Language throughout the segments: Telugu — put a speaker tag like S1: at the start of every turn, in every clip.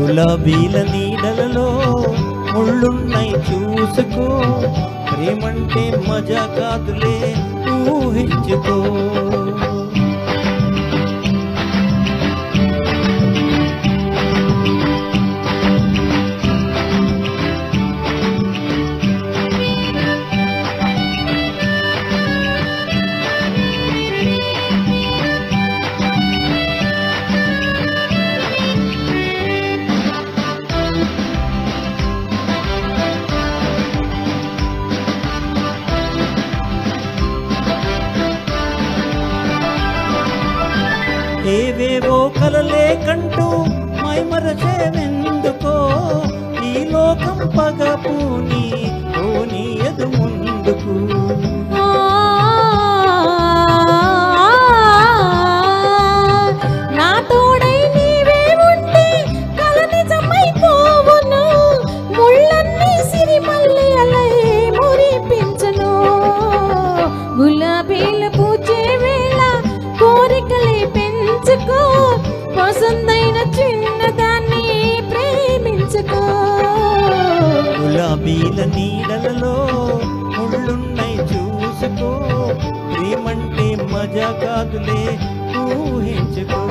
S1: గులాబీల నీడలలో ముళ్ళున్నాయి చూసుకో, ప్రేమంటే మజా కాదులే ఊహించుకో. ఏవేవో కలలే కంటూ మైమరచేవెందుకో, ఈ లోకం పగపూని పోనీయదు ముందుకు.
S2: నా తోడై నీవే ఉంటే కల నిజమైపోవును, ముళ్ళన్నీ సిరిమల్లెలై మురిపించును. గులాబీల పూచే వేళ కోరికలే పెంచుకో, పసందైన చిన్నదాన్ని ప్రేమించుకో.
S1: గులాబీల నీడలలో ముళ్ళున్నాయి చూసుకో, ప్రేమంటే మజా కాదులే ఊహించుకో.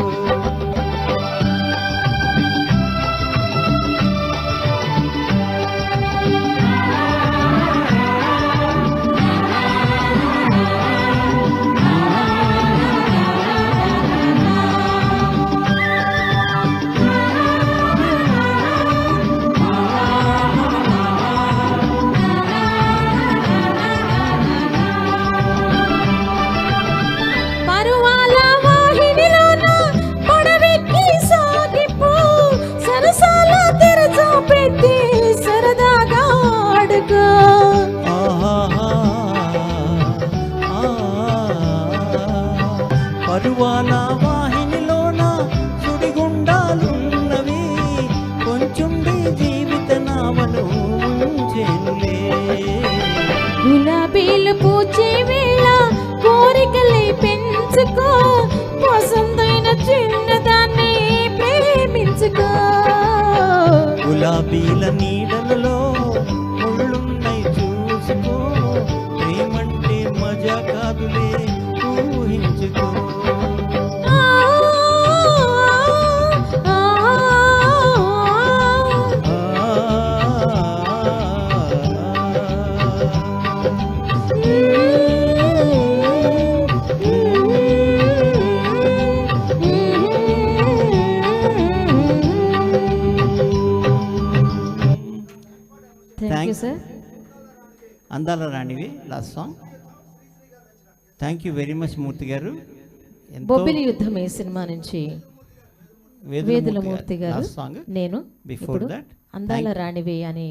S1: పరువాల వాహినిలోన సుడిగుండాలున్నవి, కొంచెండి జీవిత నావను ఉంచెనులే.
S2: గులాబీలు పూచే వేళ కోరికలే పెంచుకో, పసందైన చిన్నదాన్ని ప్రేమించుకో.
S1: గులాబీల నీడలలో ముళ్ళున్నాయి చూసుకో, ప్రేమంటే మజా కాదులే ఊహించుకో.
S2: Thank you sir.
S1: అందాల రాణివి last song. Thank you very much Murthy గారు.
S2: బొబ్బిలి యుద్ధం ఈ సినిమా నుంచి వేదుల మూర్తి గారు, నేను
S1: బిఫోర్ దట్
S2: అందాల రాణివి అని